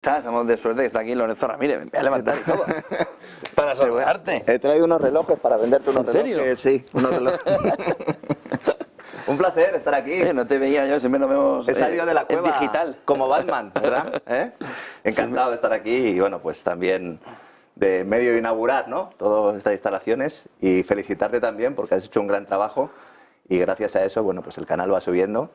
Estamos de suerte que está aquí Lorenzo Ramírez. Me voy a levantar y todo. Para saludarte. He traído unos relojes para venderte unos ¿En serio? relojes. Sí, unos relojes. Un placer estar aquí. No te veía yo, siempre nos vemos He salido de la cueva en digital. como Batman, ¿verdad? Encantado de estar aquí y bueno, pues también de medio inaugurar, ¿no? Todas estas instalaciones y felicitarte también porque has hecho un gran trabajo y gracias a eso, bueno, pues el canal va subiendo.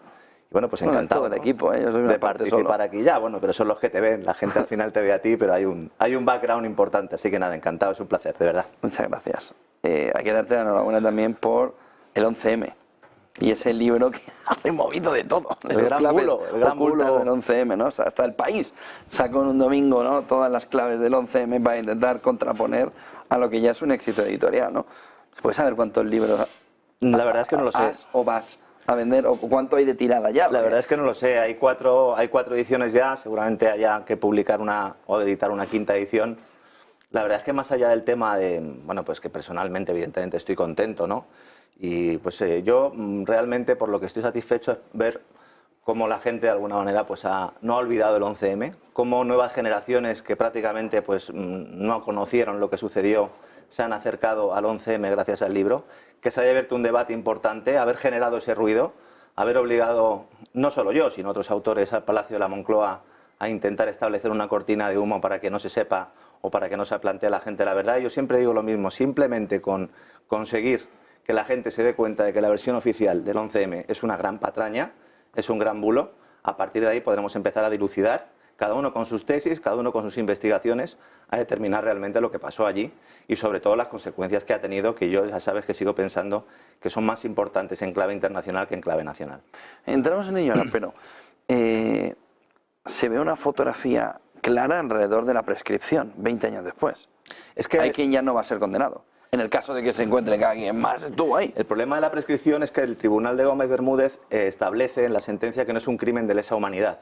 Y bueno, pues encantado, todo el ¿no? equipo, yo soy una de parte participar solo. aquí ya, bueno, pero son los que te ven, la gente al final te ve a ti, pero hay un background importante, así que nada, encantado, es un placer, de verdad. Muchas gracias. Hay que darte la enhorabuena también por el 11M. Y ese libro que ha removido de todo. El gran bulo, el gran ocultas bulo. del 11M, ¿no? O sea, hasta el país sacó en un domingo, ¿no? Todas las claves del 11M para intentar contraponer a lo que ya es un éxito editorial, ¿no? ¿Puedes saber cuántos libros La verdad es que no lo sé. has o vas a vender o cuánto hay de tirada ya? La verdad es que no lo sé, hay cuatro ediciones ya, seguramente haya que publicar o editar una quinta edición. La verdad es que más allá del tema de, bueno, pues que personalmente evidentemente estoy contento, ¿no? Y pues yo realmente por lo que estoy satisfecho es ver cómo la gente de alguna manera pues no ha olvidado el 11M, cómo nuevas generaciones que prácticamente pues no conocieron lo que sucedió se han acercado al 11M gracias al libro, que se haya abierto un debate importante, haber generado ese ruido, haber obligado, no solo yo, sino otros autores al Palacio de la Moncloa a intentar establecer una cortina de humo para que no se sepa o para que no se plantee a la gente la verdad. Yo siempre digo lo mismo, simplemente con conseguir que la gente se dé cuenta de que la versión oficial del 11M es una gran patraña, es un gran bulo, a partir de ahí podremos empezar a dilucidar, cada uno con sus tesis, cada uno con sus investigaciones, a determinar realmente lo que pasó allí y sobre todo las consecuencias que ha tenido, que yo ya sabes que sigo pensando que son más importantes en clave internacional que en clave nacional. Entramos en ello ahora, pero se ve una fotografía clara alrededor de la prescripción, 20 años después. Es que hay quien ya no va a ser condenado. En el caso de que se encuentre que alguien más estuvo ahí. El problema de la prescripción es que el Tribunal de Gómez Bermúdez establece en la sentencia que no es un crimen de lesa humanidad.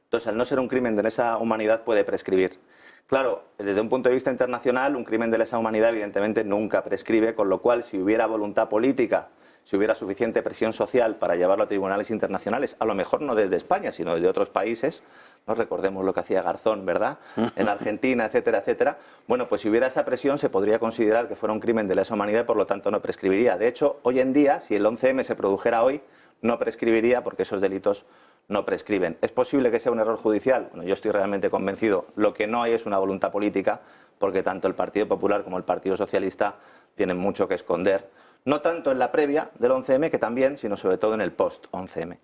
Entonces, al no ser un crimen de lesa humanidad, puede prescribir. Claro, desde un punto de vista internacional, un crimen de lesa humanidad evidentemente nunca prescribe, con lo cual, si hubiera voluntad política, si hubiera suficiente presión social para llevarlo a tribunales internacionales, a lo mejor no desde España, sino desde otros países, no recordemos lo que hacía Garzón, ¿verdad?, en Argentina, etcétera, etcétera. Bueno, pues si hubiera esa presión se podría considerar que fuera un crimen de lesa humanidad y por lo tanto no prescribiría. De hecho, hoy en día, si el 11M se produjera hoy, no prescribiría porque esos delitos no prescriben. ¿Es posible que sea un error judicial? Bueno, yo estoy realmente convencido. Lo que no hay es una voluntad política, porque tanto el Partido Popular como el Partido Socialista tienen mucho que esconder, no tanto en la previa del 11M, que también, sino sobre todo en el post-11M.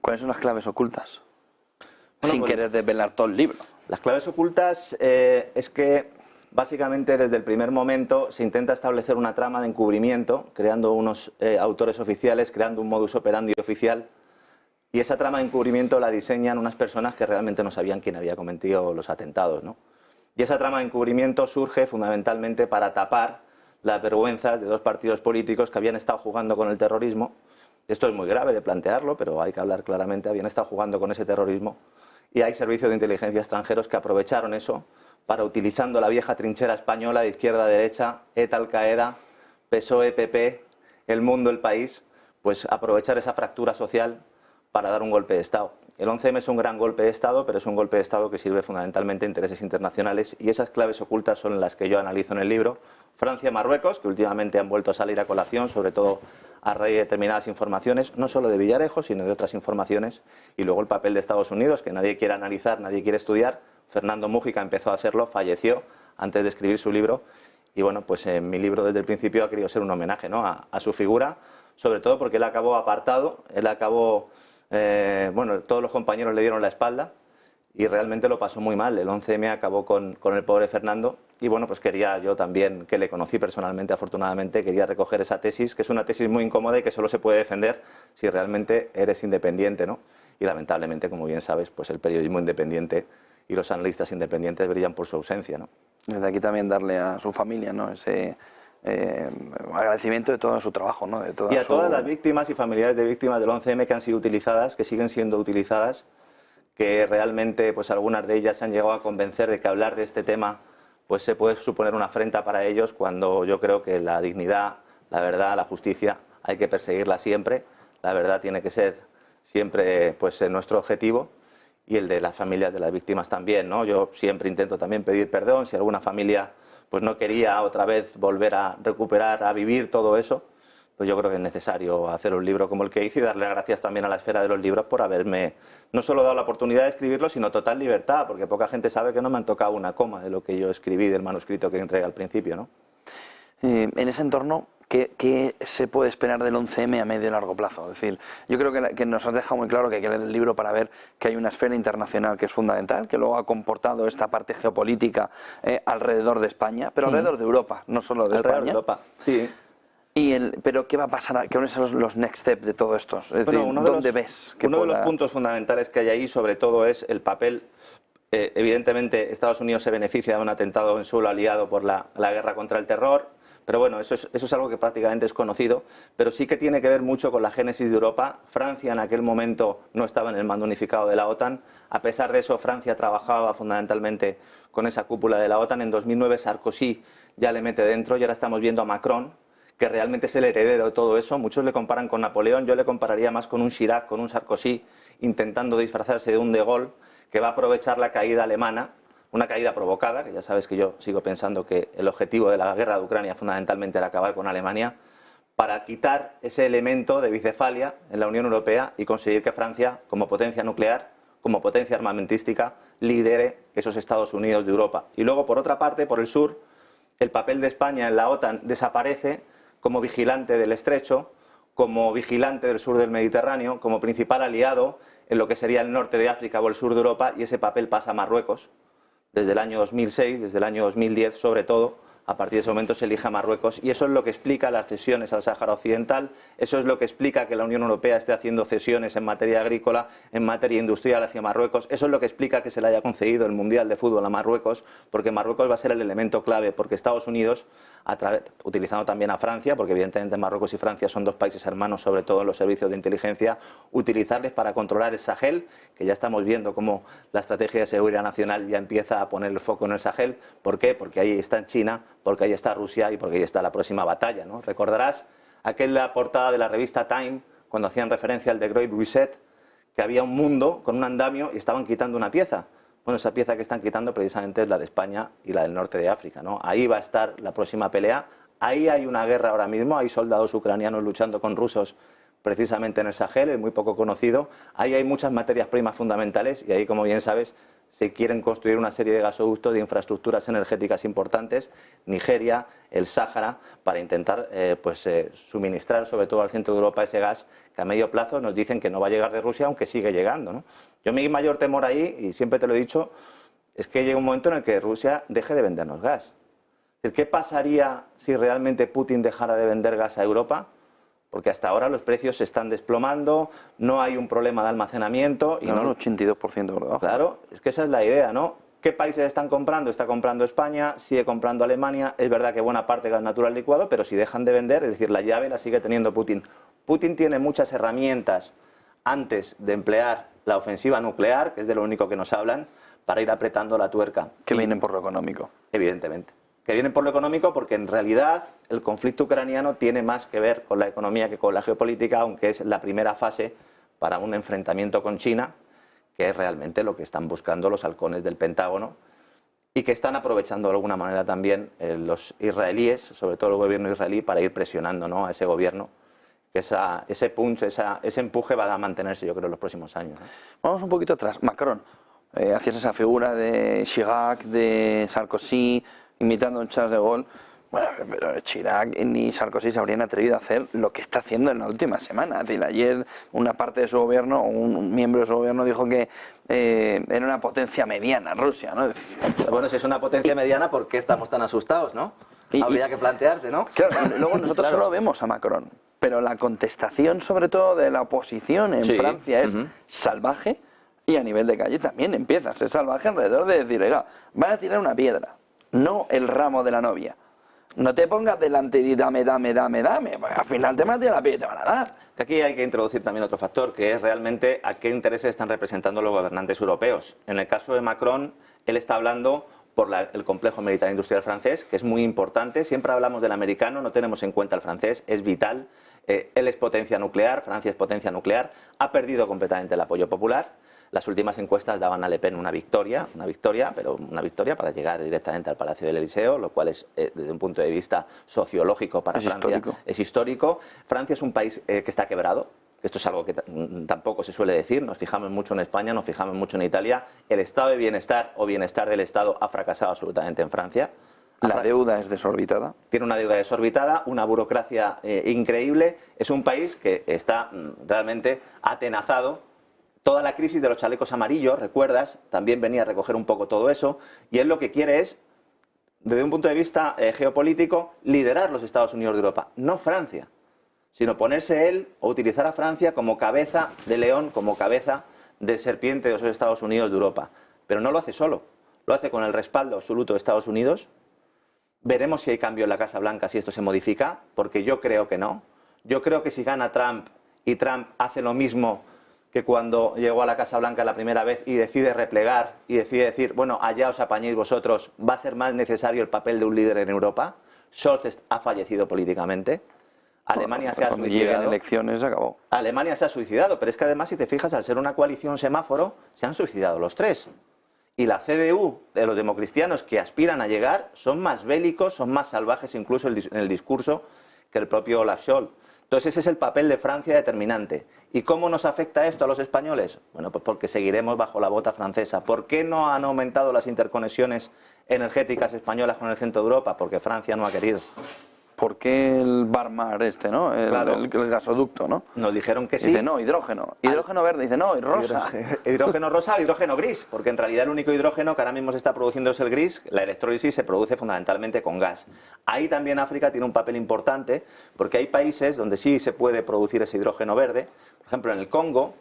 ¿Cuáles son las claves ocultas? Bueno, Sin pues, querer desvelar todo el libro. Las claves ocultas es que básicamente desde el primer momento se intenta establecer una trama de encubrimiento, creando unos autores oficiales, creando un modus operandi oficial, y esa trama de encubrimiento la diseñan unas personas que realmente no sabían quién había cometido los atentados, ¿no? Y esa trama de encubrimiento surge fundamentalmente para tapar las vergüenzas de dos partidos políticos que habían estado jugando con el terrorismo. Esto es muy grave de plantearlo, pero hay que hablar claramente, habían estado jugando con ese terrorismo y hay servicios de inteligencia extranjeros que aprovecharon eso para, utilizando la vieja trinchera española de izquierda a derecha, ETA, Al-Qaeda, PSOE, PP, El Mundo, El País, pues aprovechar esa fractura social para dar un golpe de Estado. El 11M es un gran golpe de Estado, pero es un golpe de Estado que sirve fundamentalmente a intereses internacionales y esas claves ocultas son las que yo analizo en el libro. Francia y Marruecos, que últimamente han vuelto a salir a colación, sobre todo a raíz de determinadas informaciones, no solo de Villarejo, sino de otras informaciones, y luego el papel de Estados Unidos, que nadie quiere analizar, nadie quiere estudiar. Fernando Múgica empezó a hacerlo, falleció antes de escribir su libro, y bueno, pues mi libro desde el principio ha querido ser un homenaje, ¿no?, a su figura, sobre todo porque él acabó apartado, él acabó... bueno, todos los compañeros le dieron la espalda y realmente lo pasó muy mal. El 11M acabó con el pobre Fernando y bueno, pues quería yo también, que le conocí personalmente, afortunadamente, quería recoger esa tesis, que es una tesis muy incómoda y que solo se puede defender si realmente eres independiente, ¿no? Y lamentablemente, como bien sabes, pues el periodismo independiente y los analistas independientes brillan por su ausencia, ¿no? Desde aquí también darle a su familia, ¿no?, ese agradecimiento de todo su trabajo, ¿no? Y a todas las víctimas y familiares de víctimas del 11M que han sido utilizadas, que siguen siendo utilizadas, que realmente pues algunas de ellas se han llegado a convencer de que hablar de este tema pues se puede suponer una afrenta para ellos, cuando yo creo que la dignidad, la verdad, la justicia hay que perseguirla siempre, la verdad tiene que ser siempre pues nuestro objetivo y el de las familias de las víctimas también, ¿no? Yo siempre intento también pedir perdón si alguna familia pues no quería otra vez volver a recuperar, a vivir todo eso. Pues yo creo que es necesario hacer un libro como el que hice y darle las gracias también a la esfera de los libros por haberme no solo dado la oportunidad de escribirlo, sino total libertad, porque poca gente sabe que no me han tocado una coma de lo que yo escribí del manuscrito que entregué al principio, ¿no? En ese entorno, ¿qué se puede esperar del 11M a medio y largo plazo? Es decir, yo creo que nos has dejado muy claro que hay que leer el libro para ver que hay una esfera internacional que es fundamental, que luego ha comportado esta parte geopolítica alrededor de España, pero alrededor de Europa, no solo de Alrededor España. de Europa, sí. Pero ¿qué va a pasar? ¿Qué son los next steps de todo esto? Es decir, Bueno, ¿dónde ves que uno de los pueda...? puntos fundamentales que hay ahí, sobre todo, es el papel. Evidentemente, Estados Unidos se beneficia de un atentado en suelo aliado por la guerra contra el terror, pero bueno, eso es algo que prácticamente es conocido, pero sí que tiene que ver mucho con la génesis de Europa. Francia en aquel momento no estaba en el mando unificado de la OTAN. A pesar de eso, Francia trabajaba fundamentalmente con esa cúpula de la OTAN. En 2009 Sarkozy ya le mete dentro y ahora estamos viendo a Macron, que realmente es el heredero de todo eso. Muchos le comparan con Napoleón, yo le compararía más con un Chirac, con un Sarkozy, intentando disfrazarse de un De Gaulle, que va a aprovechar la caída alemana, una caída provocada, que ya sabes que yo sigo pensando que el objetivo de la guerra de Ucrania fundamentalmente era acabar con Alemania, para quitar ese elemento de bicefalia en la Unión Europea y conseguir que Francia, como potencia nuclear, como potencia armamentística, lidere esos Estados Unidos de Europa. Y luego, por otra parte, por el sur, el papel de España en la OTAN desaparece como vigilante del Estrecho, como vigilante del sur del Mediterráneo, como principal aliado en lo que sería el norte de África o el sur de Europa, y ese papel pasa a Marruecos. Desde el año 2006, desde el año 2010 sobre todo, a partir de ese momento se elige a Marruecos, y eso es lo que explica las cesiones al Sáhara Occidental, eso es lo que explica que la Unión Europea esté haciendo cesiones en materia agrícola, en materia industrial hacia Marruecos, eso es lo que explica que se le haya concedido el Mundial de Fútbol a Marruecos, porque Marruecos va a ser el elemento clave, porque Estados Unidos, utilizando también a Francia, porque evidentemente Marruecos y Francia son dos países hermanos, sobre todo en los servicios de inteligencia, utilizarles para controlar el Sahel, que ya estamos viendo cómo la estrategia de seguridad nacional ya empieza a poner el foco en el Sahel. ¿Por qué? Porque ahí está en China, porque ahí está Rusia y porque ahí está la próxima batalla, ¿no? Recordarás aquella portada de la revista Time, cuando hacían referencia al The Great Reset, que había un mundo con un andamio y estaban quitando una pieza. Bueno, esa pieza que están quitando precisamente es la de España y la del norte de África, ¿no? Ahí va a estar la próxima pelea, ahí hay una guerra ahora mismo, hay soldados ucranianos luchando con rusos precisamente en el Sahel, es muy poco conocido, ahí hay muchas materias primas fundamentales y ahí, como bien sabes, se quieren construir una serie de gasoductos, de infraestructuras energéticas importantes, Nigeria, el Sáhara, para intentar suministrar sobre todo al centro de Europa ese gas que a medio plazo nos dicen que no va a llegar de Rusia, aunque sigue llegando, ¿no? Yo mi mayor temor ahí, y siempre te lo he dicho, es que llegue un momento en el que Rusia deje de vendernos gas. ¿Qué pasaría si realmente Putin dejara de vender gas a Europa? Porque hasta ahora los precios se están desplomando, no hay un problema de almacenamiento. Y no, el 82%, ¿verdad? Claro, es que esa es la idea, ¿no? ¿Qué países están comprando? Está comprando España, sigue comprando Alemania. Es verdad que buena parte gas natural licuado, pero si dejan de vender, es decir, la llave la sigue teniendo Putin. Putin tiene muchas herramientas antes de emplear la ofensiva nuclear, que es de lo único que nos hablan, para ir apretando la tuerca. Que vienen por lo económico. Evidentemente. Que vienen por lo económico porque en realidad el conflicto ucraniano tiene más que ver con la economía que con la geopolítica, aunque es la primera fase para un enfrentamiento con China, que es realmente lo que están buscando los halcones del Pentágono y que están aprovechando de alguna manera también los israelíes, sobre todo el gobierno israelí, para ir presionando, ¿no?, a ese gobierno. Que ese punch, ese empuje va a mantenerse, yo creo, en los próximos años, ¿no? Vamos un poquito atrás. Macron, hacías esa figura de Chirac, de Sarkozy, imitando a Charles de Gaulle. Bueno, pero Chirac ni Sarkozy se habrían atrevido a hacer lo que está haciendo en la última semana. Es decir, ayer una parte de su gobierno, o un miembro de su gobierno dijo que era una potencia mediana, Rusia, ¿no? Bueno, si es una potencia mediana, ¿por qué estamos tan asustados, no? Habría que plantearse, ¿no? Claro, luego nosotros claro. solo vemos a Macron, pero la contestación, sobre todo de la oposición en Francia, es salvaje, y a nivel de calle también empieza a ser salvaje alrededor de decir, oiga, van a tirar una piedra, no el ramo de la novia. No te pongas delante y dame, pues al final te maté la piedra y te van a dar. Aquí hay que introducir también otro factor, que es realmente a qué intereses están representando los gobernantes europeos. En el caso de Macron, él está hablando por el complejo militar industrial francés, que es muy importante. Siempre hablamos del americano, no tenemos en cuenta el francés, es vital. Él es potencia nuclear, Francia es potencia nuclear, ha perdido completamente el apoyo popular. las últimas encuestas daban a Le Pen una victoria, pero una victoria para llegar directamente al Palacio del Elíseo, lo cual es, desde un punto de vista sociológico para Francia, es histórico. Francia es un país que está quebrado. Esto es algo que tampoco se suele decir, nos fijamos mucho en España, nos fijamos mucho en Italia. El estado de bienestar o bienestar del Estado ha fracasado absolutamente en Francia. La deuda es desorbitada. Tiene una deuda desorbitada, una burocracia increíble. Es un país que está realmente atenazado. Toda la crisis de los chalecos amarillos, recuerdas, también venía a recoger un poco todo eso. Y él lo que quiere es, desde un punto de vista geopolítico, liderar los Estados Unidos de Europa, no Francia, sino ponerse él o utilizar a Francia como cabeza de león, como cabeza de serpiente de esos Estados Unidos de Europa. Pero no lo hace solo, lo hace con el respaldo absoluto de Estados Unidos. Veremos si hay cambio en la Casa Blanca, si esto se modifica, porque yo creo que no. Yo creo que si gana Trump y Trump hace lo mismo que cuando llegó a la Casa Blanca la primera vez y decide replegar y decide decir, bueno, allá os apañéis vosotros, va a ser más necesario el papel de un líder en Europa. Scholz ha fallecido políticamente. Alemania se ha suicidado. Cuando llegan elecciones se acabó. Alemania se ha suicidado, pero es que además, si te fijas, al ser una coalición semáforo, se han suicidado los tres. Y la CDU, de los democristianos que aspiran a llegar, son más bélicos, son más salvajes incluso en el discurso que el propio Olaf Scholz. Entonces ese es el papel de Francia determinante. ¿Y cómo nos afecta esto a los españoles? Bueno, pues porque seguiremos bajo la bota francesa. ¿Por qué no han aumentado las interconexiones energéticas españolas con el centro de Europa? Porque Francia no ha querido. ¿Por qué el Barmar este, ¿no? Claro. El gasoducto, ¿no? Nos dijeron que sí. Dice, no, hidrógeno. Hidrógeno verde. Dice, no, rosa. Hidrógeno rosa o hidrógeno gris, porque en realidad el único hidrógeno que ahora mismo se está produciendo es el gris. La electrólisis se produce fundamentalmente con gas. Ahí también África tiene un papel importante, porque hay países donde sí se puede producir ese hidrógeno verde. Por ejemplo, en el Congo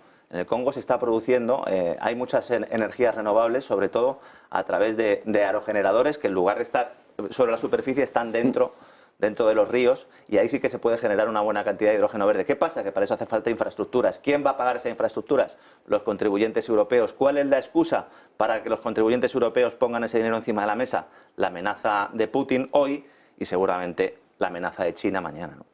se está produciendo, hay muchas energías renovables, sobre todo a través de aerogeneradores que en lugar de estar sobre la superficie están dentro de los ríos, y ahí sí que se puede generar una buena cantidad de hidrógeno verde. ¿Qué pasa? Que para eso hace falta infraestructuras. ¿Quién va a pagar esas infraestructuras? Los contribuyentes europeos. ¿Cuál es la excusa para que los contribuyentes europeos pongan ese dinero encima de la mesa? La amenaza de Putin hoy y seguramente la amenaza de China mañana, ¿no?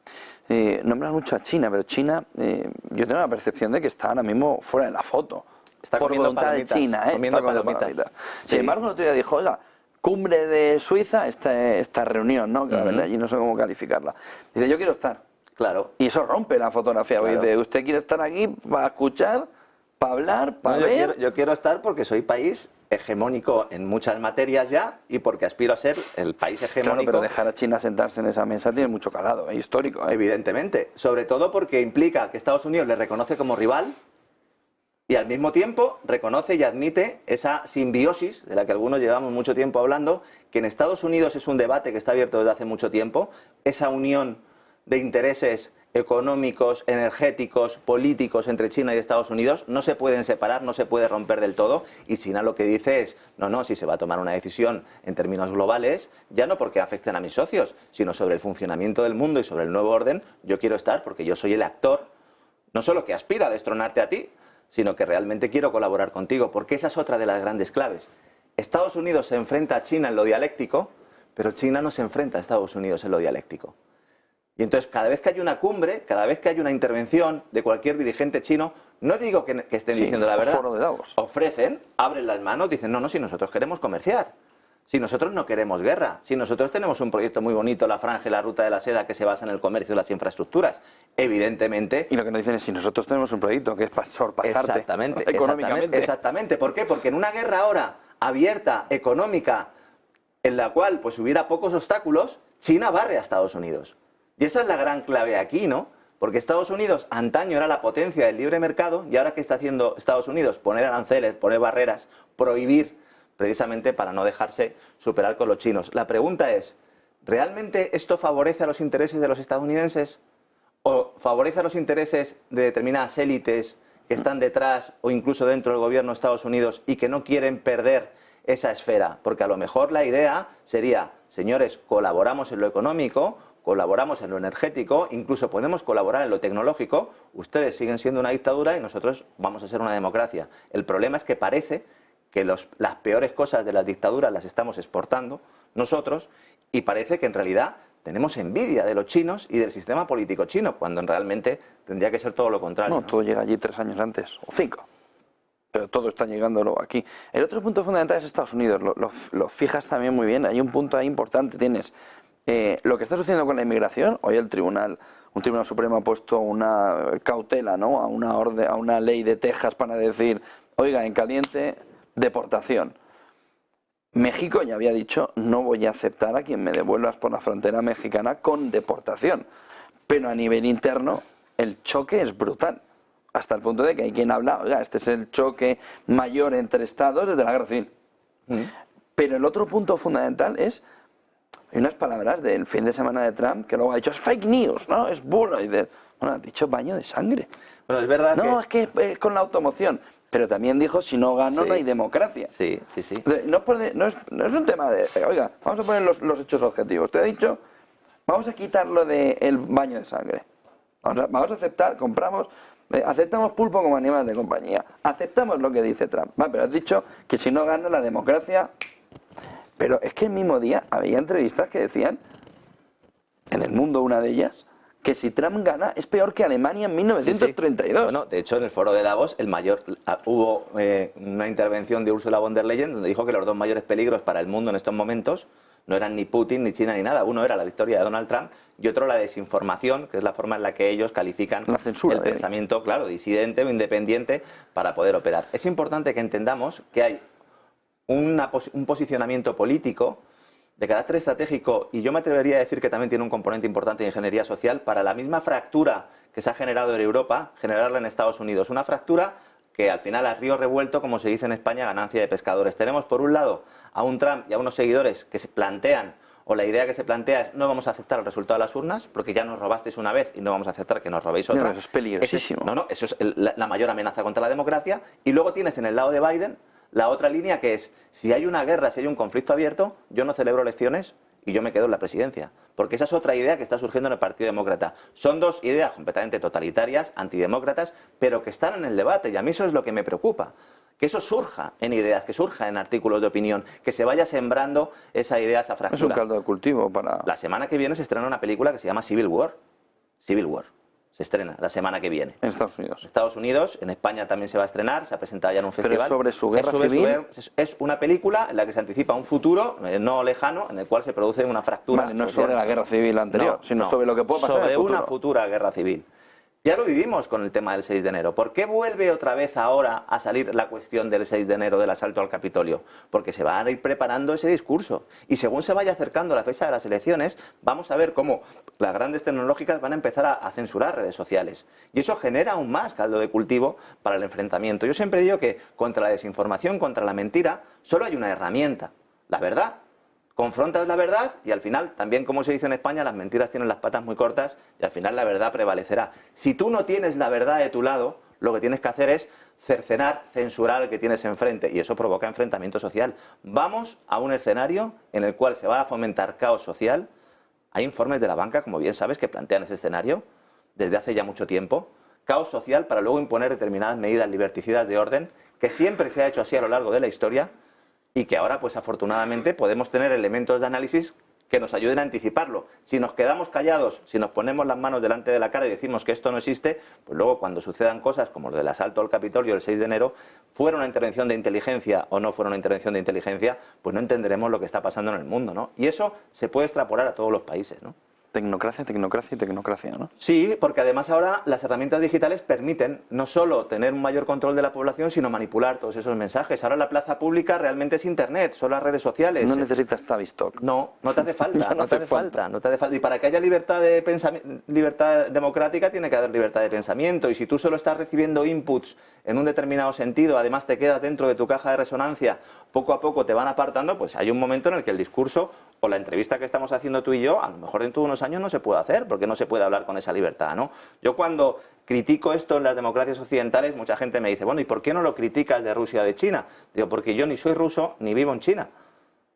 Nombras mucho a China, pero China, yo tengo la percepción de que está ahora mismo fuera de la foto. Está por comiendo voluntad palomitas, de China, comiendo palomitas. Sin Sí. embargo, el otro día dijo, oiga, cumbre de Suiza, esta reunión, ¿no? Que la verdad, allí no sé cómo calificarla. Dice, yo quiero estar. Claro. Y eso rompe la fotografía. Claro. Dice, usted quiere estar aquí para escuchar, para hablar, para ver. Yo quiero estar porque soy país hegemónico en muchas materias ya y porque aspiro a ser el país hegemónico. Claro, pero dejar a China sentarse en esa mesa tiene mucho calado, histórico. Evidentemente. Sobre todo porque implica que Estados Unidos le reconoce como rival y al mismo tiempo reconoce y admite esa simbiosis de la que algunos llevamos mucho tiempo hablando, que en Estados Unidos es un debate que está abierto desde hace mucho tiempo, esa unión de intereses económicos, energéticos, políticos entre China y Estados Unidos no se pueden separar, no se puede romper del todo, y China lo que dice es, no, si se va a tomar una decisión en términos globales, ya no porque afecten a mis socios, sino sobre el funcionamiento del mundo y sobre el nuevo orden, yo quiero estar porque yo soy el actor, no solo que aspira a destronarte a ti, sino que realmente quiero colaborar contigo, porque esa es otra de las grandes claves. Estados Unidos se enfrenta a China en lo dialéctico, pero China no se enfrenta a Estados Unidos en lo dialéctico. Y entonces, cada vez que hay una cumbre, cada vez que hay una intervención de cualquier dirigente chino, no digo que estén diciendo la verdad, foro de Davos. Ofrecen, abren las manos, dicen, no, si nosotros queremos comerciar, si nosotros no queremos guerra, si nosotros tenemos un proyecto muy bonito, la Franja y la Ruta de la Seda, que se basa en el comercio y las infraestructuras, evidentemente... Y lo que nos dicen es, si nosotros tenemos un proyecto que es para sorpasarte económicamente. Exactamente. ¿Por qué? Porque en una guerra ahora abierta, económica, en la cual pues hubiera pocos obstáculos, China barre a Estados Unidos. Y esa es la gran clave aquí, ¿no? Porque Estados Unidos antaño era la potencia del libre mercado y ahora ¿qué está haciendo Estados Unidos? Poner aranceles, poner barreras, prohibir, precisamente para no dejarse superar con los chinos. La pregunta es, ¿realmente esto favorece a los intereses de los estadounidenses? ¿O favorece a los intereses de determinadas élites que están detrás o incluso dentro del gobierno de Estados Unidos y que no quieren perder esa esfera? Porque a lo mejor la idea sería, señores, colaboramos en lo económico, colaboramos en lo energético, incluso podemos colaborar en lo tecnológico, ustedes siguen siendo una dictadura y nosotros vamos a ser una democracia. El problema es que parece que las peores cosas de las dictaduras las estamos exportando nosotros y parece que en realidad tenemos envidia de los chinos y del sistema político chino, cuando realmente tendría que ser todo lo contrario. No, todo llega allí 3 años antes, o 5. pero todo está llegando luego aquí. El otro punto fundamental es Estados Unidos, lo fijas también muy bien, hay un punto ahí importante, tienes lo que está sucediendo con la inmigración. Hoy un Tribunal Supremo ha puesto una cautela, ¿no?, a una ley de Texas para decir, oiga, en caliente, deportación. México ya había dicho, no voy a aceptar a quien me devuelvas por la frontera mexicana con deportación, pero a nivel interno el choque es brutal. Hasta el punto de que hay quien habla, oiga, este es el choque mayor entre estados desde la guerra civil. Pero el otro punto fundamental es, hay unas palabras del fin de semana de Trump que luego ha dicho, es fake news, ¿no? Es bulo. Y bueno, ha dicho baño de sangre. Bueno, es verdad no, es que es con la automoción. Pero también dijo, si no gano, no hay democracia. Sí, sí, sí. No es un tema de, oiga, vamos a poner los hechos objetivos. Te he dicho, vamos a quitar lo del baño de sangre. Vamos a aceptar, aceptamos pulpo como animal de compañía. Aceptamos lo que dice Trump. Pero has dicho que si no gana la democracia... Pero es que el mismo día había entrevistas que decían, en El Mundo una de ellas, que si Trump gana es peor que Alemania en 1932. Sí, sí. Bueno, de hecho, en el foro de Davos, hubo una intervención de Ursula von der Leyen donde dijo que los dos mayores peligros para el mundo en estos momentos no eran ni Putin, ni China, ni nada. Uno era la victoria de Donald Trump y otro la desinformación, que es la forma en la que ellos califican la censura, el pensamiento, claro, disidente o independiente para poder operar. Es importante que entendamos que hay un posicionamiento político de carácter estratégico, y yo me atrevería a decir que también tiene un componente importante de ingeniería social, para la misma fractura que se ha generado en Europa, generarla en Estados Unidos. Una fractura que al final, a río revuelto, como se dice en España, ganancia de pescadores. Tenemos por un lado a un Trump y a unos seguidores que se plantean, o la idea que se plantea es, no vamos a aceptar el resultado de las urnas, porque ya nos robasteis una vez y no vamos a aceptar que nos robéis otra. No, eso es peligrosísimo. Eso es la mayor amenaza contra la democracia. Y luego tienes en el lado de Biden la otra línea, que es, si hay una guerra, si hay un conflicto abierto, yo no celebro elecciones y yo me quedo en la presidencia. Porque esa es otra idea que está surgiendo en el Partido Demócrata. Son dos ideas completamente totalitarias, antidemócratas, pero que están en el debate, y a mí eso es lo que me preocupa. Que eso surja en ideas, que surja en artículos de opinión, que se vaya sembrando esa idea, esa fractura. Es un caldo de cultivo para... La semana que viene se estrena una película que se llama Civil War. Civil War. Se estrena la semana que viene. En Estados Unidos. Estados Unidos, en España también se va a estrenar, se ha presentado ya en un festival. ¿Pero sobre su guerra civil? Es una película en la que se anticipa un futuro no lejano, en el cual se produce una fractura. Vale, no es sobre la guerra civil anterior, sino sobre lo que puede pasar sobre en el futuro. Una futura guerra civil. Ya lo vivimos con el tema del 6 de enero. ¿Por qué vuelve otra vez ahora a salir la cuestión del 6 de enero del asalto al Capitolio? Porque se va a ir preparando ese discurso. Y según se vaya acercando la fecha de las elecciones, vamos a ver cómo las grandes tecnológicas van a empezar a censurar redes sociales. Y eso genera aún más caldo de cultivo para el enfrentamiento. Yo siempre digo que contra la desinformación, contra la mentira, solo hay una herramienta: la verdad. Confrontas la verdad y al final, también como se dice en España, las mentiras tienen las patas muy cortas y al final la verdad prevalecerá. Si tú no tienes la verdad de tu lado, lo que tienes que hacer es cercenar, censurar al que tienes enfrente, y eso provoca enfrentamiento social. Vamos a un escenario en el cual se va a fomentar caos social. Hay informes de la banca, como bien sabes, que plantean ese escenario desde hace ya mucho tiempo. Caos social para luego imponer determinadas medidas liberticidas de orden, que siempre se ha hecho así a lo largo de la historia, y que ahora, pues afortunadamente, podemos tener elementos de análisis que nos ayuden a anticiparlo. Si nos quedamos callados, si nos ponemos las manos delante de la cara y decimos que esto no existe, pues luego cuando sucedan cosas como lo del asalto al Capitolio el 6 de enero, fuera una intervención de inteligencia o no fuera una intervención de inteligencia, pues no entenderemos lo que está pasando en el mundo, ¿no? Y eso se puede extrapolar a todos los países, ¿no? Tecnocracia, tecnocracia y tecnocracia, ¿no? Sí, porque además ahora las herramientas digitales permiten no solo tener un mayor control de la población, sino manipular todos esos mensajes. Ahora la plaza pública realmente es Internet, son las redes sociales. No necesitas Tavistock. No, no te hace falta, no te hace falta. No te hace falta. Y para que haya libertad de libertad democrática tiene que haber libertad de pensamiento. Y si tú solo estás recibiendo inputs en un determinado sentido, además te quedas dentro de tu caja de resonancia, poco a poco te van apartando, pues hay un momento en el que el discurso o la entrevista que estamos haciendo tú y yo, a lo mejor dentro de unos años no se puede hacer, porque no se puede hablar con esa libertad, ¿no? Yo cuando critico esto en las democracias occidentales, mucha gente me dice, bueno, ¿y por qué no lo criticas de Rusia o de China? Digo, porque yo ni soy ruso ni vivo en China.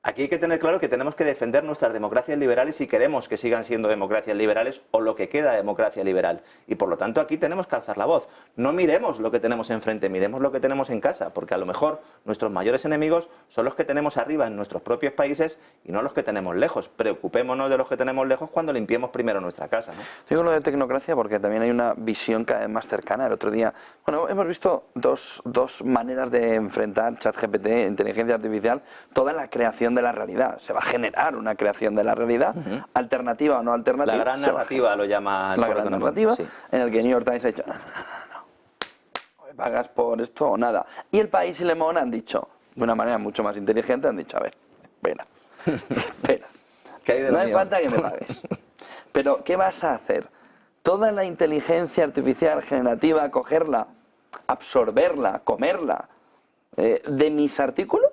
Aquí hay que tener claro que tenemos que defender nuestras democracias liberales si queremos que sigan siendo democracias liberales o lo que queda de democracia liberal. Y por lo tanto aquí tenemos que alzar la voz. No miremos lo que tenemos enfrente, miremos lo que tenemos en casa, porque a lo mejor nuestros mayores enemigos son los que tenemos arriba en nuestros propios países y no los que tenemos lejos. Preocupémonos de los que tenemos lejos cuando limpiemos primero nuestra casa, ¿no? Digo lo de tecnocracia porque también hay una visión cada vez más cercana. El otro día, bueno, hemos visto dos maneras de enfrentar ChatGPT, inteligencia artificial, toda la creación de la realidad. Se va a generar una creación de la realidad, alternativa o no alternativa. La gran narrativa lo llama el la Foro gran Económico, narrativa, sí. en el que New York Times ha dicho, no, o me pagas por esto o nada. Y El País y Le Monde han dicho, de una manera mucho más inteligente, han dicho, a ver, espera, espera. ¿Qué hay de lo No hace mío? falta que me pagues. Pero, ¿qué vas a hacer? Toda la inteligencia artificial generativa, cogerla, absorberla, comerla, de mis artículos.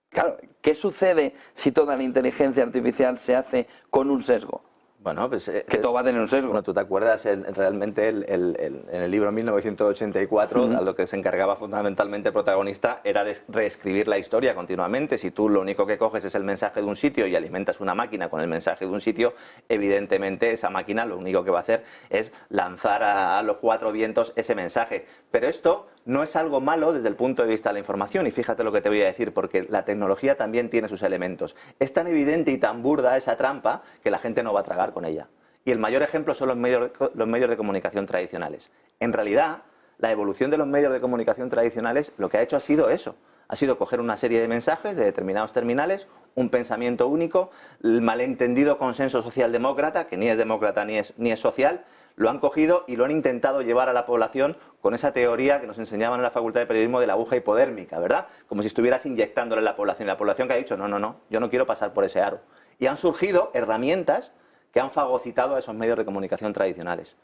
Claro, ¿qué sucede si toda la inteligencia artificial se hace con un sesgo? Bueno, pues... Que todo va a tener un sesgo. Bueno, ¿tú te acuerdas realmente en el libro 1984, a lo que se encargaba fundamentalmente el protagonista era de reescribir la historia continuamente? Si tú lo único que coges es el mensaje de un sitio y alimentas una máquina con el mensaje de un sitio, evidentemente esa máquina lo único que va a hacer es lanzar a los cuatro vientos ese mensaje. Pero esto no es algo malo desde el punto de vista de la información, y fíjate lo que te voy a decir, porque la tecnología también tiene sus elementos. Es tan evidente y tan burda esa trampa que la gente no va a tragar con ella. Y el mayor ejemplo son los medios de comunicación tradicionales. En realidad, la evolución de los medios de comunicación tradicionales lo que ha hecho ha sido eso. Ha sido coger una serie de mensajes de determinados terminales, un pensamiento único, el malentendido consenso socialdemócrata, que ni es demócrata ni es social, lo han cogido y lo han intentado llevar a la población con esa teoría que nos enseñaban en la Facultad de Periodismo de la aguja hipodérmica, ¿verdad? Como si estuvieras inyectándole a la población que ha dicho, no, yo no quiero pasar por ese aro. Y han surgido herramientas que han fagocitado a esos medios de comunicación tradicionales.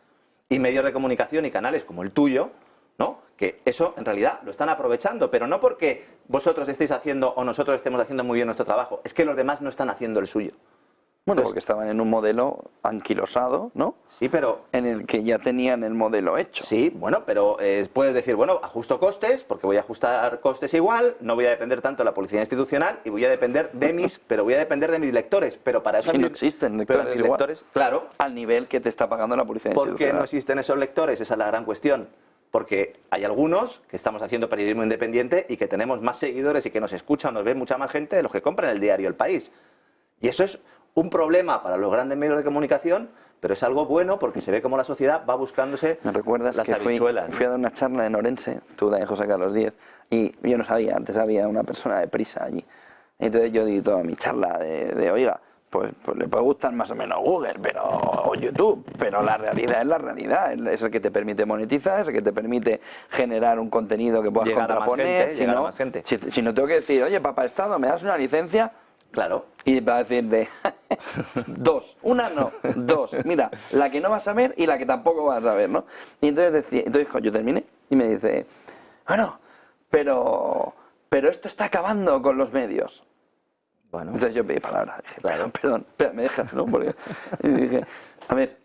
Y medios de comunicación y canales como el tuyo, ¿no? Que eso en realidad lo están aprovechando, pero no porque vosotros estéis haciendo o nosotros estemos haciendo muy bien nuestro trabajo, es que los demás no están haciendo el suyo. Bueno, Entonces, porque estaban en un modelo anquilosado, ¿no? Sí, pero... En el que ya tenían el modelo hecho. Sí, bueno, pero puedes decir, bueno, ajusto costes, porque voy a ajustar costes igual, no voy a depender tanto de la publicidad institucional y voy a depender de pero voy a depender de mis lectores, pero para eso... Que no existen pero lectores mis igual, lectores, claro. Al nivel que te está pagando la publicidad ¿Por qué institucional. no existen esos lectores? Esa es la gran cuestión. Porque hay algunos que estamos haciendo periodismo independiente y que tenemos más seguidores y que nos escuchan, nos ve mucha más gente de los que compran el diario El País. Y eso es un problema para los grandes medios de comunicación, pero es algo bueno porque se ve cómo la sociedad va buscándose ¿Me recuerdas las que habichuelas? fui a dar una charla en Orense, tú también, José Carlos Díez, y yo no sabía, antes había una persona de Prisa allí. Entonces yo di toda mi charla de oiga, pues le puede gustar más o menos Google, o YouTube, pero la realidad es la realidad, es el que te permite monetizar, es el que te permite generar un contenido que puedas Llegar a más contraponer. gente, llegar a más gente. Si no tengo que decir, oye, papá Estado, ¿me das una licencia? Claro. Y va a decir de dos, una no, dos. Mira, la que no vas a ver y la que tampoco vas a ver, ¿no? Y entonces yo terminé y me dice, bueno, pero esto está acabando con los medios. Bueno. Entonces yo pedí palabra, dije, Claro. perdón, espera, me dejas, ¿no? Porque, y dije, a ver,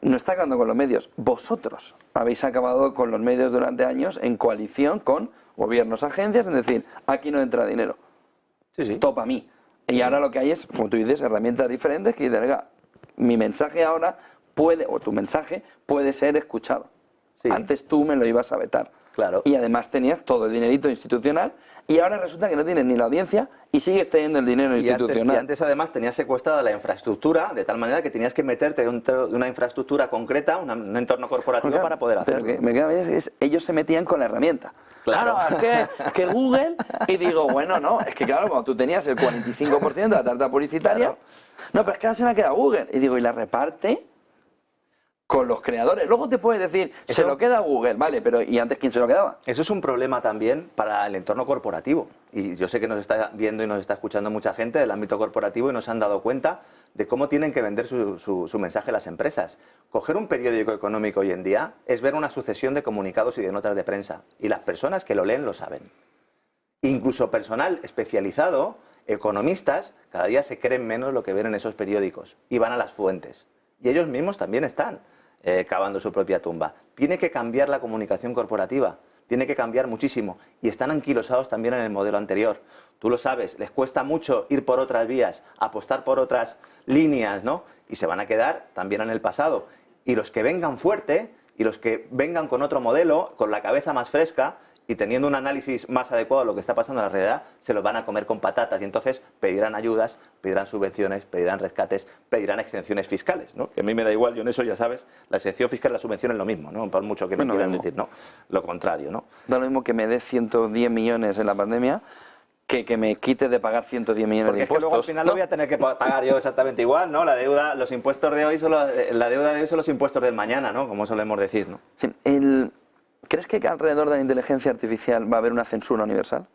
no está acabando con los medios, vosotros habéis acabado con los medios durante años en coalición con gobiernos, agencias, es decir, aquí no entra dinero, Sí, sí. topa a mí. Y ahora lo que hay es, como tú dices, herramientas diferentes que dicen, venga, mi mensaje ahora puede, o tu mensaje puede ser escuchado. Sí. Antes tú me lo ibas a vetar. Claro. Y además tenías todo el dinerito institucional y ahora resulta que no tienes ni la audiencia y sigues teniendo el dinero institucional. Y antes además tenías secuestrada la infraestructura de tal manera que tenías que meterte de una infraestructura concreta, un entorno corporativo Claro, para poder pero hacerlo. que me queda bien es ellos se metían con la herramienta. Claro. Es que Google, y digo, bueno, no, es que claro, cuando tú tenías el 45% de la tarta publicitaria, Claro. no, pero es que ahora se me ha quedado Google. Y digo, y la reparte con los creadores. Luego te puedes decir, se lo queda Google, vale, pero ¿y antes quién se lo quedaba? Eso es un problema también para el entorno corporativo. Y yo sé que nos está viendo y nos está escuchando mucha gente del ámbito corporativo y no se han dado cuenta de cómo tienen que vender su mensaje las empresas. Coger un periódico económico hoy en día es ver una sucesión de comunicados y de notas de prensa. Y las personas que lo leen lo saben. Incluso personal especializado, economistas, cada día se creen menos lo que ven en esos periódicos y van a las fuentes. Y ellos mismos también están cavando su propia tumba. Tiene que cambiar la comunicación corporativa, tiene que cambiar muchísimo. Y están anquilosados también en el modelo anterior. Tú lo sabes, les cuesta mucho ir por otras vías, apostar por otras líneas, ¿no? Y se van a quedar también en el pasado. Y los que vengan fuerte, y los que vengan con otro modelo, con la cabeza más fresca, y teniendo un análisis más adecuado a lo que está pasando en la realidad, se los van a comer con patatas y entonces pedirán ayudas, pedirán subvenciones, pedirán rescates, pedirán exenciones fiscales, ¿no? Que a mí me da igual, yo en eso ya sabes, la exención fiscal y la subvención es lo mismo, ¿no? Por mucho que me quieran decir, ¿no? Lo contrario, ¿no? Da lo mismo que me dé 110 millones en la pandemia que me quite de pagar 110 millones porque de impuestos. Porque luego al final, ¿no?, lo voy a tener que pagar yo exactamente igual, ¿no? La deuda, los impuestos de hoy son la deuda de hoy son los impuestos del mañana, ¿no? Como solemos decir, ¿no? Sí, ¿crees que alrededor de la inteligencia artificial va a haber una censura universal?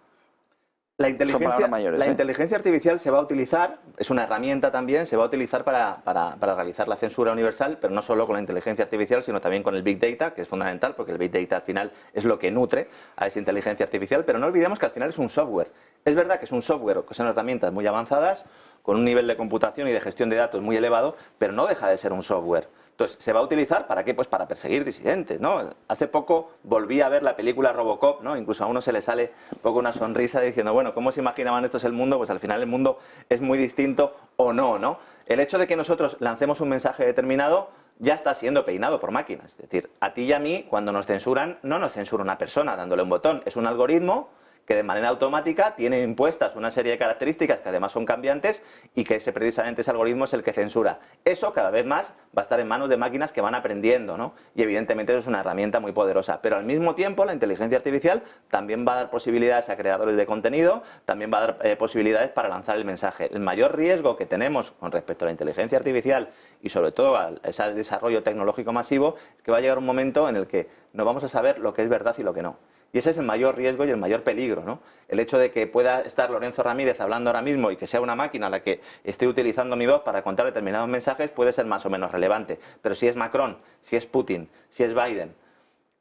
La inteligencia artificial se va a utilizar, es una herramienta también, se va a utilizar para realizar la censura universal, pero no solo con la inteligencia artificial, sino también con el Big Data, que es fundamental, porque el Big Data al final es lo que nutre a esa inteligencia artificial, pero no olvidemos que al final es un software. Es verdad que es un software, que son herramientas muy avanzadas, con un nivel de computación y de gestión de datos muy elevado, pero no deja de ser un software. Entonces, ¿se va a utilizar para qué? Pues para perseguir disidentes, ¿no? Hace poco volví a ver la película Robocop, ¿no? Incluso a uno se le sale un poco una sonrisa diciendo, bueno, ¿cómo se imaginaban estos el mundo? Pues al final el mundo es muy distinto o no, ¿no? El hecho de que nosotros lancemos un mensaje determinado ya está siendo peinado por máquinas. Es decir, a ti y a mí, cuando nos censuran, no nos censura una persona dándole un botón, es un algoritmo que de manera automática tiene impuestas una serie de características que además son cambiantes y que precisamente ese algoritmo es el que censura. Eso cada vez más va a estar en manos de máquinas que van aprendiendo, ¿no? Y evidentemente eso es una herramienta muy poderosa. Pero al mismo tiempo la inteligencia artificial también va a dar posibilidades a creadores de contenido, también va a dar posibilidades para lanzar el mensaje. El mayor riesgo que tenemos con respecto a la inteligencia artificial y sobre todo a ese desarrollo tecnológico masivo es que va a llegar un momento en el que no vamos a saber lo que es verdad y lo que no. Y ese es el mayor riesgo y el mayor peligro, ¿no? El hecho de que pueda estar Lorenzo Ramírez hablando ahora mismo y que sea una máquina la que esté utilizando mi voz para contar determinados mensajes puede ser más o menos relevante. Pero si es Macron, si es Putin, si es Biden,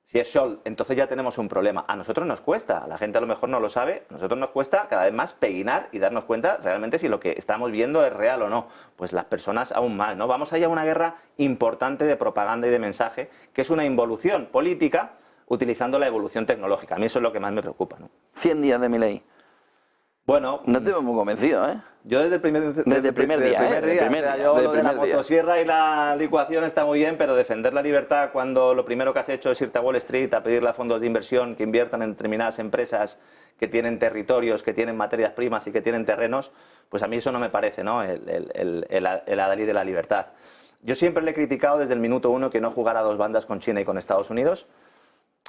si es Scholz, entonces ya tenemos un problema. A nosotros nos cuesta, a la gente a lo mejor no lo sabe, a nosotros nos cuesta cada vez más peinar y darnos cuenta realmente si lo que estamos viendo es real o no. Pues las personas aún más, ¿no? Vamos allá a una guerra importante de propaganda y de mensaje, que es una involución política utilizando la evolución tecnológica. A mí eso es lo que más me preocupa, ¿no? 100 días de Milei. Bueno, no te veo muy convencido, ¿eh? Yo desde el primer día. Yo lo de la motosierra y la licuación está muy bien, pero defender la libertad cuando lo primero que has hecho es irte a Wall Street a pedirle a fondos de inversión que inviertan en determinadas empresas que tienen territorios, que tienen materias primas y que tienen terrenos, pues a mí eso no me parece, ¿no? El adalid de la libertad. Yo siempre le he criticado desde el minuto uno que no jugara a dos bandas con China y con Estados Unidos.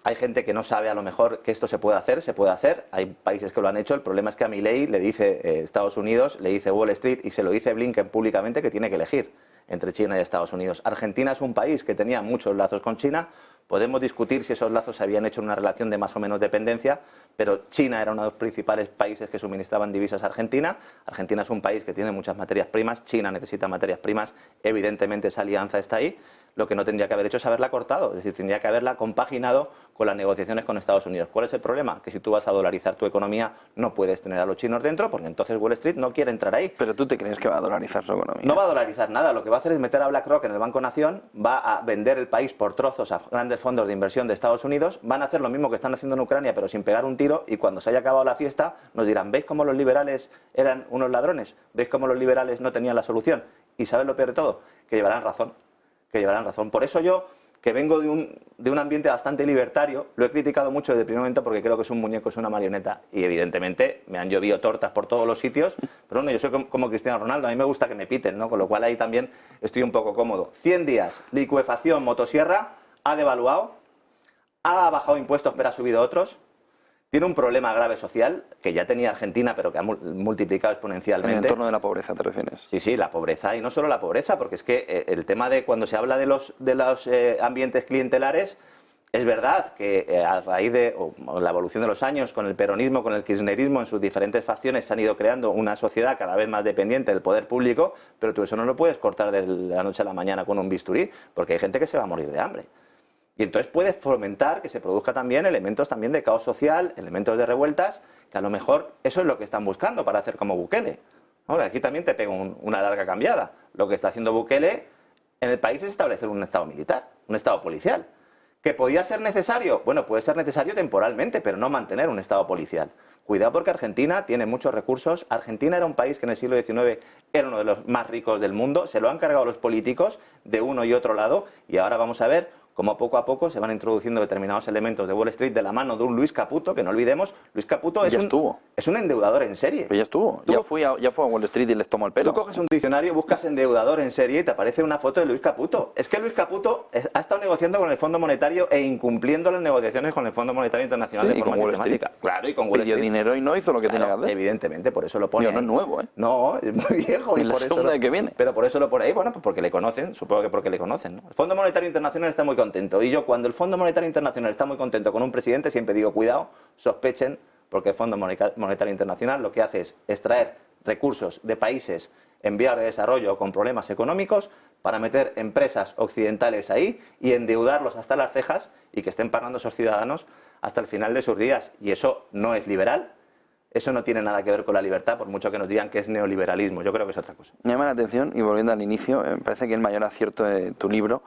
Hay gente que no sabe a lo mejor que esto se puede hacer, hay países que lo han hecho, el problema es que a Milei le dice Estados Unidos, le dice Wall Street y se lo dice Blinken públicamente que tiene que elegir entre China y Estados Unidos. Argentina es un país que tenía muchos lazos con China, podemos discutir si esos lazos se habían hecho en una relación de más o menos dependencia, pero China era uno de los principales países que suministraban divisas a Argentina. Argentina es un país que tiene muchas materias primas, China necesita materias primas, evidentemente esa alianza está ahí. Lo que no tendría que haber hecho es haberla cortado, es decir, tendría que haberla compaginado con las negociaciones con Estados Unidos. ¿Cuál es el problema? Que si tú vas a dolarizar tu economía no puedes tener a los chinos dentro porque entonces Wall Street no quiere entrar ahí. ¿Pero tú te crees que va a dolarizar su economía? No va a dolarizar nada, lo que va a hacer es meter a BlackRock en el Banco Nación, va a vender el país por trozos a grandes fondos de inversión de Estados Unidos, van a hacer lo mismo que están haciendo en Ucrania pero sin pegar un tiro y cuando se haya acabado la fiesta nos dirán, ¿veis cómo los liberales eran unos ladrones? ¿Veis cómo los liberales no tenían la solución? Y ¿sabes lo peor de todo? Que llevarán razón. Por eso yo, que vengo de un ambiente bastante libertario, lo he criticado mucho desde el primer momento porque creo que es un muñeco, es una marioneta y evidentemente me han llovido tortas por todos los sitios, pero bueno, yo soy como Cristiano Ronaldo, a mí me gusta que me piten, ¿no? Con lo cual ahí también estoy un poco cómodo. 100 días, licuefacción, motosierra, ha devaluado, ha bajado impuestos pero ha subido otros. Tiene un problema grave social, que ya tenía Argentina, pero que ha multiplicado exponencialmente. En el entorno de la pobreza, ¿te refieres? Sí, la pobreza, y no solo la pobreza, porque es que el tema de cuando se habla de los ambientes clientelares, es verdad que a raíz de la evolución de los años, con el peronismo, con el kirchnerismo, en sus diferentes facciones se han ido creando una sociedad cada vez más dependiente del poder público, pero tú eso no lo puedes cortar de la noche a la mañana con un bisturí, porque hay gente que se va a morir de hambre. Y entonces puede fomentar que se produzca también elementos también de caos social, elementos de revueltas, que a lo mejor eso es lo que están buscando para hacer como Bukele. Ahora, aquí también te pego una larga cambiada. Lo que está haciendo Bukele en el país es establecer un estado militar, un estado policial, ¿Que podía ser necesario? Bueno, puede ser necesario temporalmente, pero no mantener un Estado policial. Cuidado porque Argentina tiene muchos recursos. Argentina era un país que en el siglo XIX era uno de los más ricos del mundo. Se lo han cargado los políticos de uno y otro lado. Y ahora vamos a ver cómo poco a poco se van introduciendo determinados elementos de Wall Street de la mano de un Luis Caputo, que no olvidemos, Luis Caputo es un endeudador en serie. Pues ya estuvo. Ya fue a Wall Street y les tomó el pelo. Tú coges un diccionario, buscas endeudador en serie y te aparece una foto de Luis Caputo. Es que Luis Caputo ha estado negociando con el Fondo Monetario e incumpliendo las negociaciones con el Fondo Monetario Internacional de forma sistemática. Claro, y con Wall Street. Pidió dinero y no hizo lo que tenía que hacer. Evidentemente, por eso lo pone. No es nuevo, ¿eh? No, es muy viejo. Y la segunda que viene. Pero por eso lo pone ahí, bueno, pues porque le conocen, supongo que porque le conocen, ¿no? El Fondo Monetario Internacional está muy contento. Y yo, cuando el Fondo Monetario Internacional está muy contento con un presidente, siempre digo, cuidado, sospechen, porque el Fondo Monetario Internacional lo que hace es extraer recursos de países en vías de desarrollo con problemas económicos para meter empresas occidentales ahí y endeudarlos hasta las cejas y que estén pagando a esos ciudadanos hasta el final de sus días. Y eso no es liberal, eso no tiene nada que ver con la libertad, por mucho que nos digan que es neoliberalismo. Yo creo que es otra cosa. Me llama la atención, y volviendo al inicio, me parece que el mayor acierto de tu libro,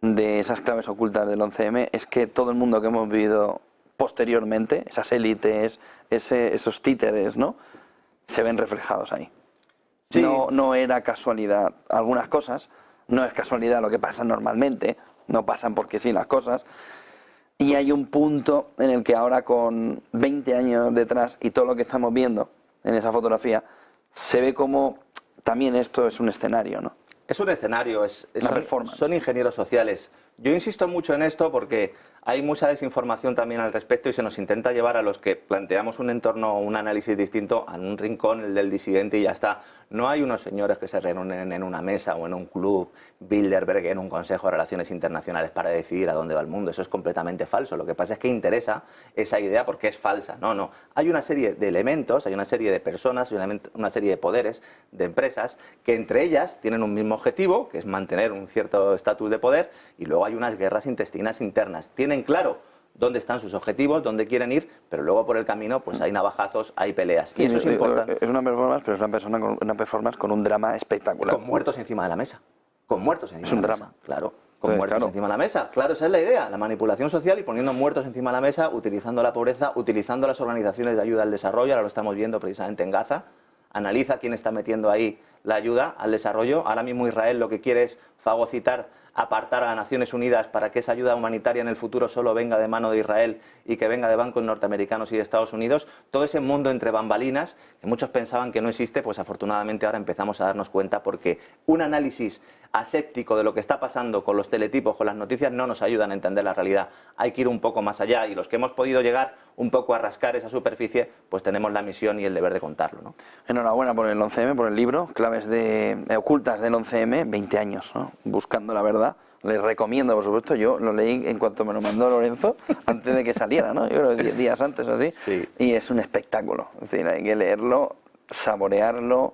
de esas claves ocultas del 11M, es que todo el mundo que hemos vivido posteriormente, esas élites, esos títeres, ¿no?, se ven reflejados ahí. Sí. No era casualidad. Algunas cosas no es casualidad lo que pasa normalmente, no pasan porque sí las cosas. Y hay un punto en el que ahora, con 20 años detrás y todo lo que estamos viendo en esa fotografía, se ve como también esto es un escenario, ¿no? Es un escenario, son ingenieros sociales. Yo insisto mucho en esto porque hay mucha desinformación también al respecto y se nos intenta llevar a los que planteamos un entorno, un análisis distinto, a un rincón, el del disidente, y ya está. No hay unos señores que se reúnen en una mesa o en un club Bilderberg, en un consejo de relaciones internacionales para decidir a dónde va el mundo. Eso es completamente falso. Lo que pasa es que interesa esa idea porque es falsa. No. Hay una serie de elementos, hay una serie de personas, una serie de poderes, de empresas, que entre ellas tienen un mismo objetivo, que es mantener un cierto estatus de poder, y luego hay unas guerras intestinas internas. Tienen claro dónde están sus objetivos, dónde quieren ir, pero luego por el camino pues hay navajazos, hay peleas. Y eso es importante. Es una performance, pero es una performance con un drama espectacular. Con muertos encima de la mesa. Con muertos encima de la mesa. Es un drama. Claro. Con muertos encima de la mesa. Claro, esa es la idea. La manipulación social y poniendo muertos encima de la mesa, utilizando la pobreza, utilizando las organizaciones de ayuda al desarrollo. Ahora lo estamos viendo precisamente en Gaza. Analiza quién está metiendo ahí la ayuda al desarrollo. Ahora mismo Israel lo que quiere es fagocitar, apartar a las Naciones Unidas para que esa ayuda humanitaria en el futuro solo venga de mano de Israel y que venga de bancos norteamericanos y de Estados Unidos. Todo ese mundo entre bambalinas, que muchos pensaban que no existe, pues afortunadamente ahora empezamos a darnos cuenta, porque un análisis aséptico de lo que está pasando con los teletipos, con las noticias, no nos ayudan a entender la realidad. Hay que ir un poco más allá, y los que hemos podido llegar un poco a rascar esa superficie, pues tenemos la misión y el deber de contarlo, ¿no? Enhorabuena por el 11M, por el libro, Claves ocultas del 11M, 20 años, ¿no?, buscando la verdad. Les recomiendo, por supuesto, yo lo leí en cuanto me lo mandó Lorenzo, antes de que saliera, ¿no? Yo creo que 10 días antes o así. Sí. Y es un espectáculo. Es decir, hay que leerlo, saborearlo,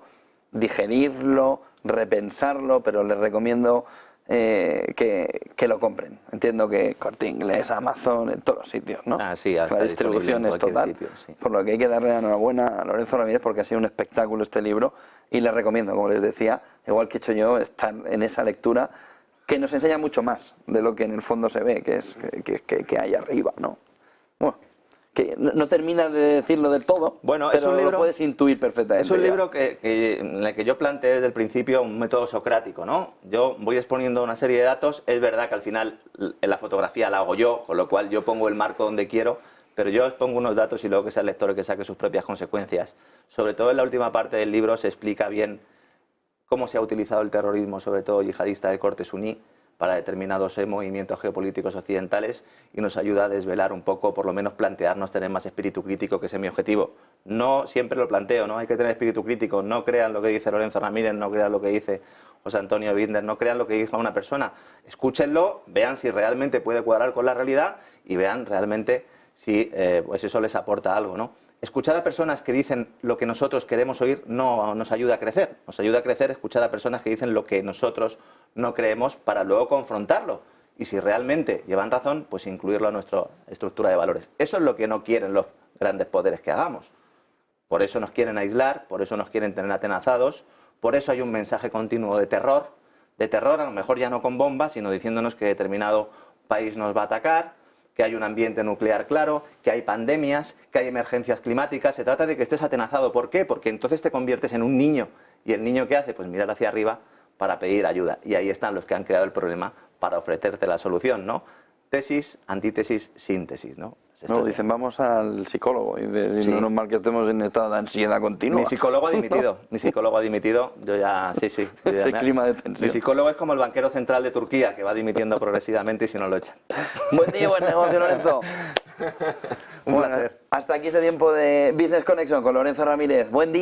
digerirlo, repensarlo, pero les recomiendo que lo compren. Entiendo que Corte Inglés, Amazon, en todos los sitios, ¿no? Sí, la distribución es total. Sitio, sí. Por lo que hay que darle la enhorabuena a Lorenzo Ramírez, porque ha sido un espectáculo este libro, y les recomiendo, como les decía, igual que he hecho yo, estar en esa lectura que nos enseña mucho más de lo que en el fondo se ve, que hay arriba, ¿no? Bueno, que no termina de decirlo del todo, bueno, pero es un libro, lo puedes intuir perfectamente. Es un libro en el que yo planteé desde el principio un método socrático, ¿no? Yo voy exponiendo una serie de datos. Es verdad que al final la fotografía la hago yo, con lo cual yo pongo el marco donde quiero, pero yo expongo unos datos y luego que sea el lector el que saque sus propias consecuencias. Sobre todo en la última parte del libro se explica bien cómo se ha utilizado el terrorismo, sobre todo yihadista de corte suní, para determinados movimientos geopolíticos occidentales, y nos ayuda a desvelar un poco, por lo menos plantearnos tener más espíritu crítico, que ese es mi objetivo. No siempre lo planteo, ¿no? Hay que tener espíritu crítico, no crean lo que dice Lorenzo Ramírez, no crean lo que dice José Antonio Binder, no crean lo que dice una persona. Escúchenlo, vean si realmente puede cuadrar con la realidad y vean realmente si pues eso les aporta algo, ¿no? Escuchar a personas que dicen lo que nosotros queremos oír no nos ayuda a crecer. Nos ayuda a crecer escuchar a personas que dicen lo que nosotros no creemos, para luego confrontarlo. Y si realmente llevan razón, pues incluirlo a nuestra estructura de valores. Eso es lo que no quieren los grandes poderes que hagamos. Por eso nos quieren aislar, por eso nos quieren tener atenazados, por eso hay un mensaje continuo de terror, a lo mejor ya no con bombas, sino diciéndonos que determinado país nos va a atacar, que hay un ambiente nuclear claro, que hay pandemias, que hay emergencias climáticas. Se trata de que estés atenazado. ¿Por qué? Porque entonces te conviertes en un niño. ¿Y el niño qué hace? Pues mirar hacia arriba para pedir ayuda. Y ahí están los que han creado el problema para ofrecerte la solución, ¿no? Tesis, antítesis, síntesis, ¿no? No, dicen vamos al psicólogo y Sí. no nos mal que estemos en estado de ansiedad continua. Mi psicólogo ha dimitido, mi psicólogo ha dimitido, yo ya, sí. Yo ya Ese clima de tensión. Mi psicólogo es como el banquero central de Turquía, que va dimitiendo progresivamente y si no lo echan. Buen día, buen negocio, Lorenzo. Un placer. Hasta aquí este tiempo de Business Connection con Lorenzo Ramírez. Buen día.